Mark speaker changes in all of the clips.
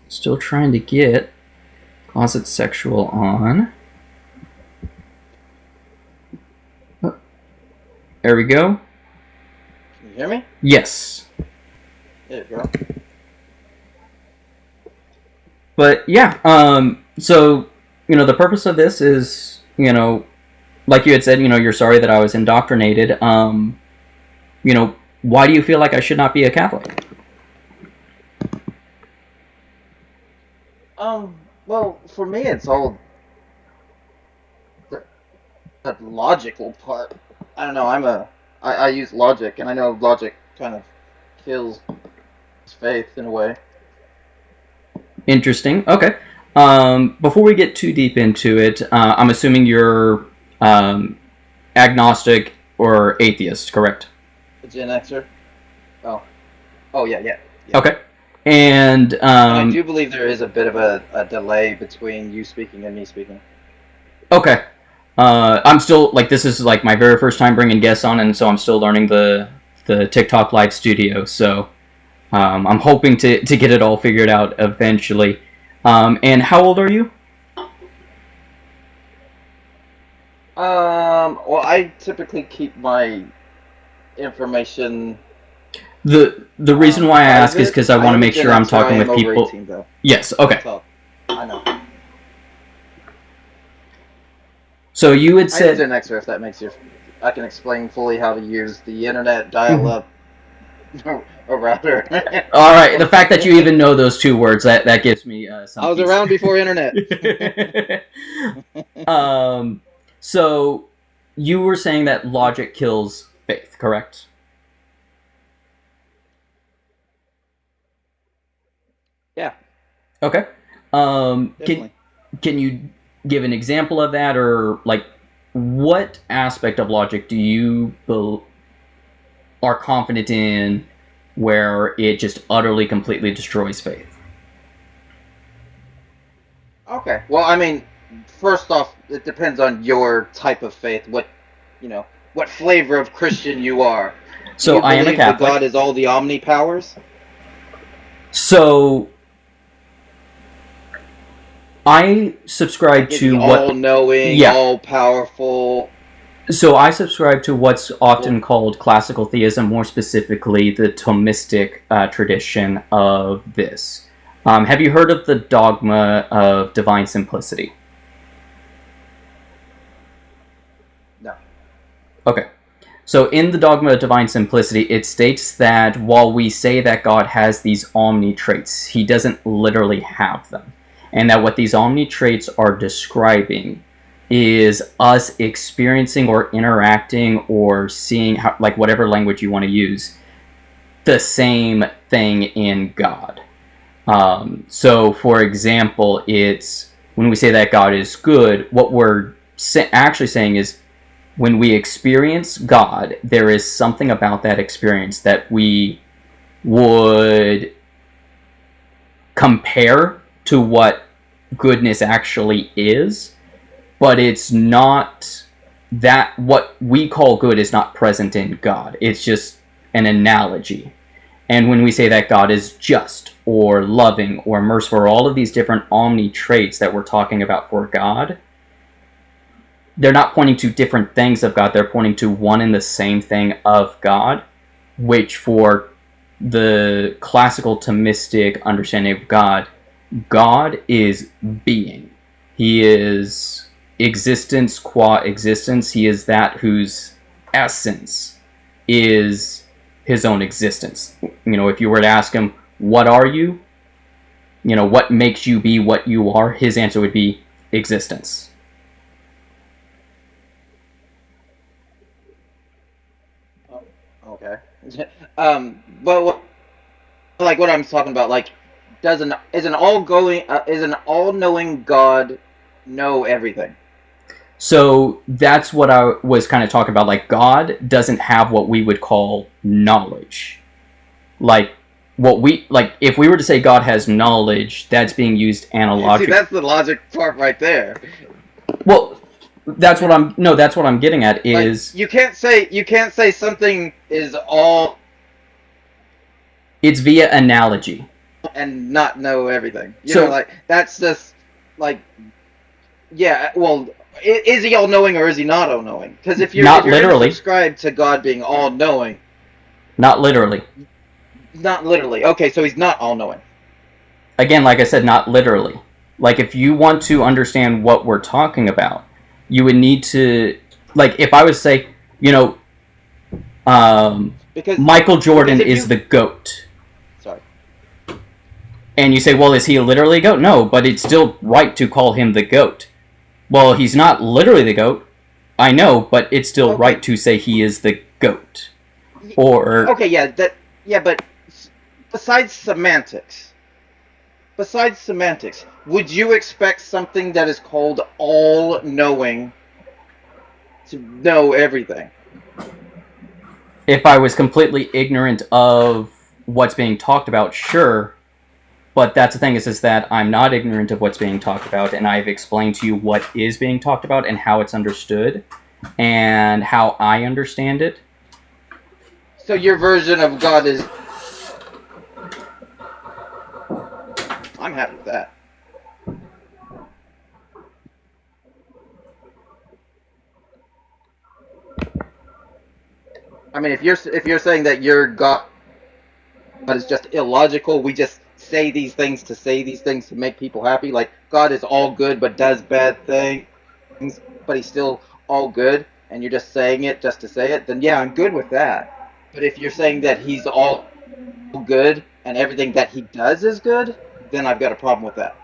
Speaker 1: Still trying to get closet sexual on. Oh, there we go.
Speaker 2: Can you hear me?
Speaker 1: Yes.
Speaker 2: There you go.
Speaker 1: But yeah, so, the purpose of this is, like you had said, you're sorry that I was indoctrinated. Why do you feel like I should not be a Catholic?
Speaker 2: Well, for me, it's all the logical part. I don't know. I use logic, and I know logic kind of kills faith in a way.
Speaker 1: Interesting. Okay. Before we get too deep into it, I'm assuming you're agnostic or atheist, correct?
Speaker 2: A Gen Xer. Oh, yeah.
Speaker 1: Okay. And
Speaker 2: I do believe there is a bit of a delay between you speaking and me speaking.
Speaker 1: Okay. I'm still, this is, my very first time bringing guests on, and so I'm still learning the TikTok live studio, so I'm hoping to get it all figured out eventually. And how old are you?
Speaker 2: Well, I typically keep my information...
Speaker 1: The reason why I ask is because I want to make sure I'm talking with people...
Speaker 2: 18, though.
Speaker 1: Yes, okay.
Speaker 2: I know.
Speaker 1: So you had said...
Speaker 2: I'm Gen Xer, if that makes you... I can explain fully how to use the internet, dial-up, or router.
Speaker 1: Alright, the fact that you even know those two words, that gives me some
Speaker 2: I was
Speaker 1: peace.
Speaker 2: around before internet.
Speaker 1: So, you were saying that logic kills faith, correct?
Speaker 2: Yeah.
Speaker 1: Okay. Can you give an example of that, or what aspect of logic do you are confident in where it just utterly, completely destroys faith?
Speaker 2: Okay. Well, I mean, first off, it depends on your type of faith. What flavor of Christian you are.
Speaker 1: So I am a Catholic.
Speaker 2: That God is all the omnipowers.
Speaker 1: So I subscribe to what
Speaker 2: all-knowing, all-powerful.
Speaker 1: So I subscribe to what's often called classical theism, more specifically the Thomistic tradition of this. Have you heard of the dogma of divine simplicity?
Speaker 2: No.
Speaker 1: Okay. So in the dogma of divine simplicity, it states that while we say that God has these omni traits, he doesn't literally have them. And that what these omni traits are describing is us experiencing or interacting or seeing, whatever language you want to use, the same thing in God. So, for example, it's when we say that God is good, what we're actually saying is when we experience God, there is something about that experience that we would compare to what goodness actually is, but it's not that what we call good is not present in God. It's just an analogy. And when we say that God is just or loving or merciful, or all of these different omni traits that we're talking about for God, they're not pointing to different things of God, they're pointing to one and the same thing of God, which for the classical Thomistic understanding of God, God is being. He is existence qua existence. He is that whose essence is his own existence. If you were to ask him, what are you? What makes you be what you are? His answer would be existence.
Speaker 2: Okay. But what I'm talking about, is an all-knowing God know everything?
Speaker 1: So that's what I was kind of talking about. God doesn't have what we would call knowledge. If we were to say God has knowledge, that's being used analogically.
Speaker 2: See, that's the logic part right there.
Speaker 1: Well, that's what I'm getting at is
Speaker 2: you can't say something is all.
Speaker 1: It's via analogy.
Speaker 2: and not know everything. You
Speaker 1: So
Speaker 2: know, like that's just like, yeah. Well, is he all knowing or is he not all knowing? Because if
Speaker 1: not
Speaker 2: you're gonna
Speaker 1: literally,
Speaker 2: subscribe to God being all knowing,
Speaker 1: not literally.
Speaker 2: not literally. Okay, so he's not all knowing.
Speaker 1: Again, like I said, not literally. Like if you want to understand what we're talking about, you would need to, like if I was to say, you know,
Speaker 2: Because
Speaker 1: Michael Jordan
Speaker 2: if
Speaker 1: is
Speaker 2: you
Speaker 1: the GOAT.
Speaker 2: sorry.
Speaker 1: And you say, well, is he literally a GOAT? No, but it's still right to call him the GOAT. Well, he's not literally the GOAT. I know, but it's still
Speaker 2: Okay.
Speaker 1: right to say he is the GOAT. Or,
Speaker 2: Okay, yeah, but besides semantics, would you expect something that is called all knowing to know everything?
Speaker 1: if I was completely ignorant of what's being talked about, sure. But that's the thing is that I'm not ignorant of what's being talked about, and I've explained to you what is being talked about and how it's understood, and how I understand it.
Speaker 2: So your version of God is I'm happy with that. I mean, if you're saying that your God is just illogical, we just say these things to say these things to make people happy. Like God is all good but does bad things, but he's still all good, and you're just saying it just to say it. Then yeah, I'm good with that. But if you're saying that he's all good and everything that he does is good, then I've got a problem with that.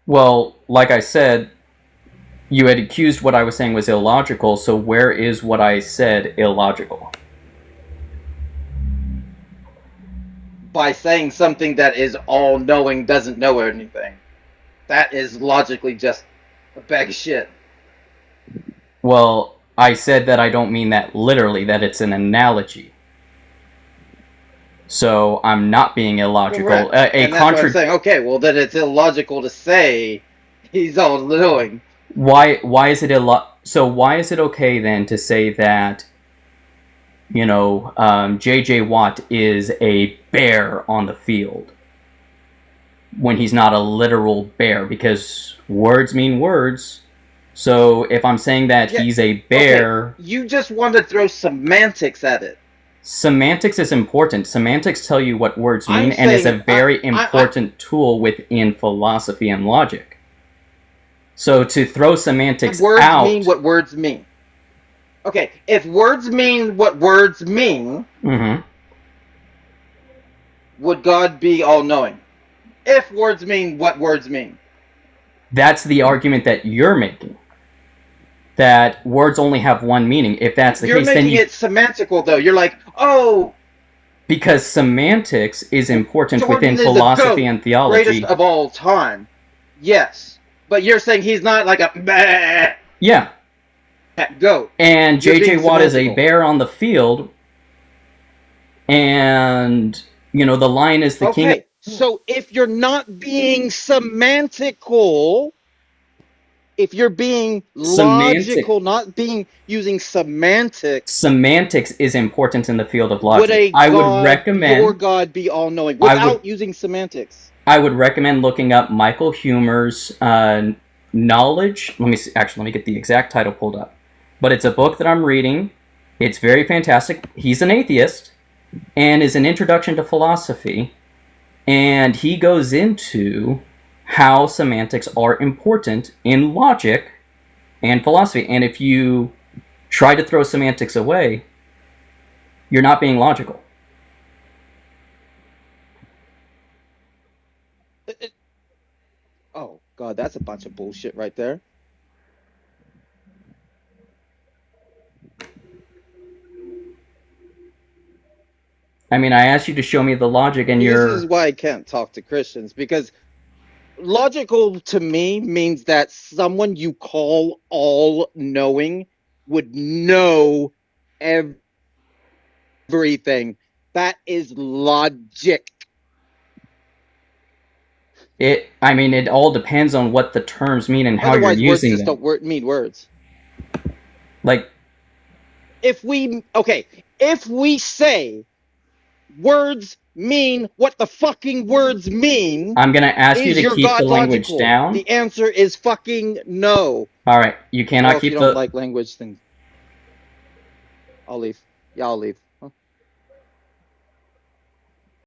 Speaker 1: Well, like I said, you had accused what I was saying was illogical, so where is what I said illogical?
Speaker 2: By saying something that is all knowing doesn't know anything. That is logically just a bag of shit.
Speaker 1: Well, I said that I don't mean that literally, that it's an analogy. So I'm not being illogical.
Speaker 2: Correct. And that's what I'm saying. Okay, well then it's illogical to say he's all knowing.
Speaker 1: Why is it so why is it okay then to say that, you know, J.J. Watt is a bear on the field when he's not a literal bear? Because words mean words. So if I'm saying that
Speaker 2: Yeah,
Speaker 1: he's a bear,
Speaker 2: okay. You just want to throw semantics at it.
Speaker 1: semantics is important. Semantics tell you what words mean,
Speaker 2: I'm
Speaker 1: and is a
Speaker 2: saying
Speaker 1: very important tool within philosophy and logic. So to throw semantics
Speaker 2: words
Speaker 1: out,
Speaker 2: mean what words mean. Okay, if words mean what words mean,
Speaker 1: mm-hmm.
Speaker 2: would God be all knowing? If words mean what words mean.
Speaker 1: That's the argument that you're making. That words only have one meaning. If that's the
Speaker 2: You're
Speaker 1: case, then
Speaker 2: making it semantical, though. You're like, oh,
Speaker 1: because semantics is important
Speaker 2: Jordan
Speaker 1: within
Speaker 2: is
Speaker 1: philosophy
Speaker 2: the
Speaker 1: and theology.
Speaker 2: greatest of all time. Yes, but you're saying he's not like a bah,
Speaker 1: Yeah.
Speaker 2: goat.
Speaker 1: And
Speaker 2: You're
Speaker 1: J.J.
Speaker 2: being
Speaker 1: Watt is a
Speaker 2: semantical.
Speaker 1: bear on the field, and you know the lion is the king.
Speaker 2: Okay, so if you're not being semantical, if you're being logical, not being using semantics,
Speaker 1: Semantics is important in the field of
Speaker 2: would
Speaker 1: logic.
Speaker 2: your God be all knowing without using semantics?
Speaker 1: I would recommend looking up Michael Huemer's knowledge. Let me get the exact title pulled up. But it's a book that I'm reading. It's very fantastic. He's an atheist and is an introduction to philosophy. And he goes into how semantics are important in logic and philosophy. And if you try to throw semantics away, you're not being logical.
Speaker 2: Oh, God, that's a bunch of bullshit right there.
Speaker 1: I mean, I asked you to show me the logic, and
Speaker 2: This is why I can't talk to Christians, because logical to me means that someone you call all-knowing would know everything. That is logic.
Speaker 1: It all depends on what the terms mean and how
Speaker 2: Otherwise,
Speaker 1: you're using
Speaker 2: words just
Speaker 1: them.
Speaker 2: don't mean words.
Speaker 1: Like,
Speaker 2: if we say words mean what the fucking words mean,
Speaker 1: I'm gonna ask you
Speaker 2: is
Speaker 1: to
Speaker 2: your
Speaker 1: keep the
Speaker 2: God
Speaker 1: language
Speaker 2: logical?
Speaker 1: down.
Speaker 2: The answer is fucking no.
Speaker 1: Alright, you
Speaker 2: Well,
Speaker 1: cannot
Speaker 2: if you
Speaker 1: keep
Speaker 2: don't
Speaker 1: the...
Speaker 2: like language things, I'll leave. Yeah, I'll leave.